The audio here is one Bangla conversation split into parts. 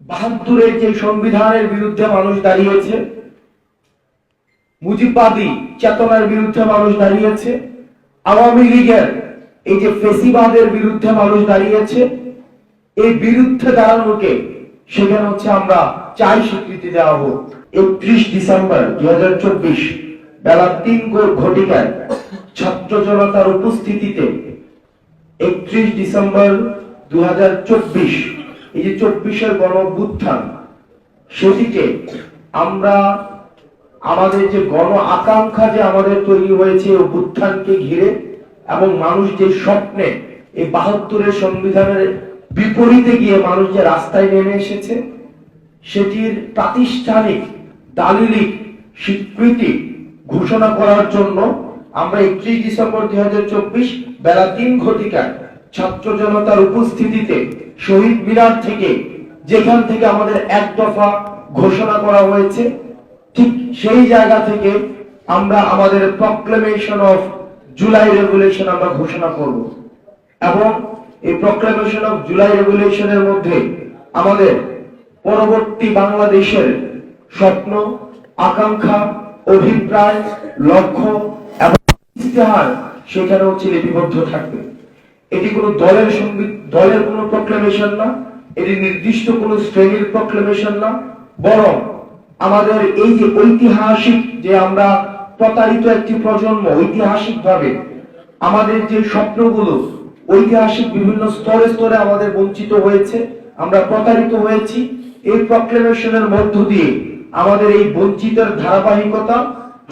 72-এর যে সংবিধানের বিরুদ্ধে মানুষ দাঁড়িয়েছে, মুজিববাদী চেতনার বিরুদ্ধে মানুষ দাঁড়িয়েছে, আওয়ামী লীগের এই যে ফেসিবাদের বিরুদ্ধে মানুষ দাঁড়িয়েছে, এই বিরুদ্ধে দাঁড়ানোকে সেখানে আমরা চাই স্বীকৃতি দেওয়া হোক। 31 ডিসেম্বর 2024 বেলা 3 ঘটিকায় ছাত্র জনতার উপস্থিতিতে 31 ডিসেম্বর 2024 এই যে 24-এর গণ-অভ্যুত্থান, সেটিকে আমরা আমাদের যে গণ আকাঙ্ক্ষা যে আমাদের তৈরি হয়েছে অভ্যুত্থানকে ঘিরে, এবং মানুষ যে স্বপ্নে এই 72-এর সংবিধানের বিপরীতে গিয়ে মানুষ যে রাস্তায় নেমে এসেছে, সেটির প্রাতিষ্ঠানিক দালিলিক স্বীকৃতি ঘোষণা করার জন্য আমরা 31 ডিসেম্বর 2024 বেলা 3 ঘটিকায় ছাত্র জনতার উপস্থিতিতে শহীদ মিনার থেকে, যেখান থেকে আমাদের এক দফা ঘোষণা করা হয়েছে, ঠিক সেই জায়গা থেকে আমরা আমাদের প্রক্লেমেশন অফ জুলাই রেগুলেশন আমরা ঘোষণা করব। এবং এই প্রক্লেমেশন অফ জুলাই রেগুলেশনের মধ্যে আমাদের পরবর্তী বাংলাদেশের স্বপ্ন, আকাঙ্ক্ষা, অভিপ্রায়, লক্ষ্য এবং ইস্তেহার সেখানে লিপিবদ্ধ থাকবে। এটি কোনো দলের কোনো প্রক্লেমেশন না, এটি নির্দিষ্ট কোনো শ্রেণীর প্রক্লেমেশন না, বরং আমাদের এই যে ঐতিহাসিক যে আমরা প্রতারিত একটি প্রজন্ম, ঐতিহাসিক ভাবে আমাদের যে স্বপ্নগুলো ঐতিহাসিক বিভিন্ন স্তরে স্তরে আমাদের বঞ্চিত হয়েছে, আমরা প্রতারিত হয়েছি, এই প্রক্লেমেশনের মধ্য দিয়ে আমাদের এই বঞ্চিতের ধারাবাহিকতা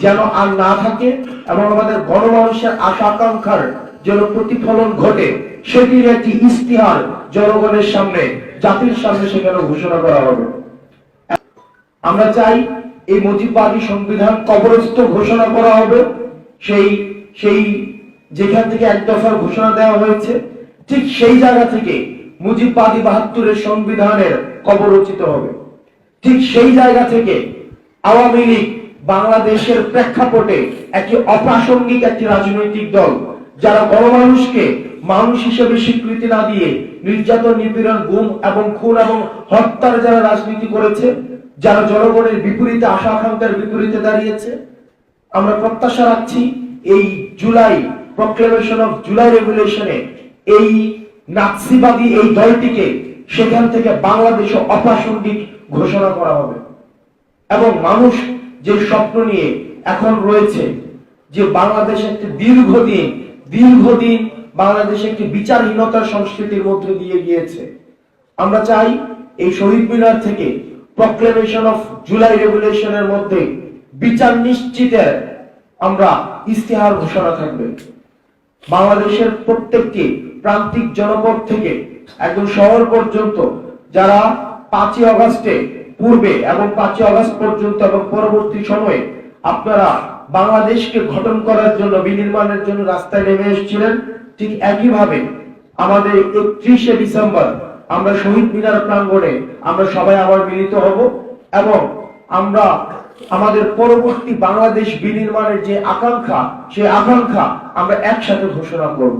যেন আর না থাকে এবং আমাদের গণমানুষের আশা আকাঙ্ক্ষার যেন প্রতিফলন ঘটে, সেটির একটি ইস্তিহার জনগণের সামনে, জাতির সামনে সেখানে ঘোষণা করা হবে। আমরা চাই এই মুজিববাদী সংবিধান কবরস্থ ঘোষণা করা হবে। সেই যেখান থেকে এক দফার ঘোষণা দেওয়া হয়েছে, ঠিক সেই জায়গা থেকে মুজিববাদী 72-এর সংবিধানের কবর রচিত হবে। ঠিক সেই জায়গা থেকে আওয়ামী লীগ বাংলাদেশের প্রেক্ষাপটে একটি অপ্রাসঙ্গিক একটি রাজনৈতিক দল, যারা গণমানুষকে মানুষ হিসেবে স্বীকৃতি না দিয়ে নির্যাতন, নিপীড়ন, গুম এবং খুন এবং হত্যার যারা রাজনীতি করেছে, যারা জনগণের বিপরীতে, আশা আকাঙ্ক্ষার বিপরীতে দাঁড়িয়েছে, আমরা প্রত্যাশা রাখছি এই জুলাই প্রক্লেমেশন অফ জুলাই রেগুলেশনে এই নাৎসিবাদী এই দলটিকে সেখান থেকে বাংলাদেশে অপ্রাসঙ্গিক ঘোষণা করা হবে। এবং মানুষ যে স্বপ্ন নিয়ে এখন রয়েছে, যে বাংলাদেশ একটি দীর্ঘদিন বাংলাদেশে একটি বিচারহীনতার সংস্কৃতির মধ্যে দিয়ে গিয়েছে, আমরা চাই এই শহীদ মিনার থেকে প্রক্লেমেশন অফ জুলাই রেগুলেশনের মধ্যে বিচার নিশ্চিতের আমরা ইস্তেহার ঘোষণা থাকবে। বাংলাদেশের প্রত্যেকটি প্রান্তিক জনপদ থেকে একদম শহর পর্যন্ত যারা 5ই আগস্টে পূর্বে এবং 5ই আগস্ট পর্যন্ত এবং পরবর্তী সময়ে আপনারা বাংলাদেশকে গঠন করার জন্য, বিনির্মাণের জন্য রাস্তায় নেমে এসেছিলেন, ঠিক একইভাবে আমাদের 31শে ডিসেম্বর আমরা শহীদ মিনার প্রাঙ্গণে আমরা সবাই আবার মিলিত হব এবং আমরা আমাদের পরবর্তী বাংলাদেশ বিনির্মাণের যে আকাঙ্ক্ষা, সেই আকাঙ্ক্ষা আমরা একসাথে ঘোষণা করব।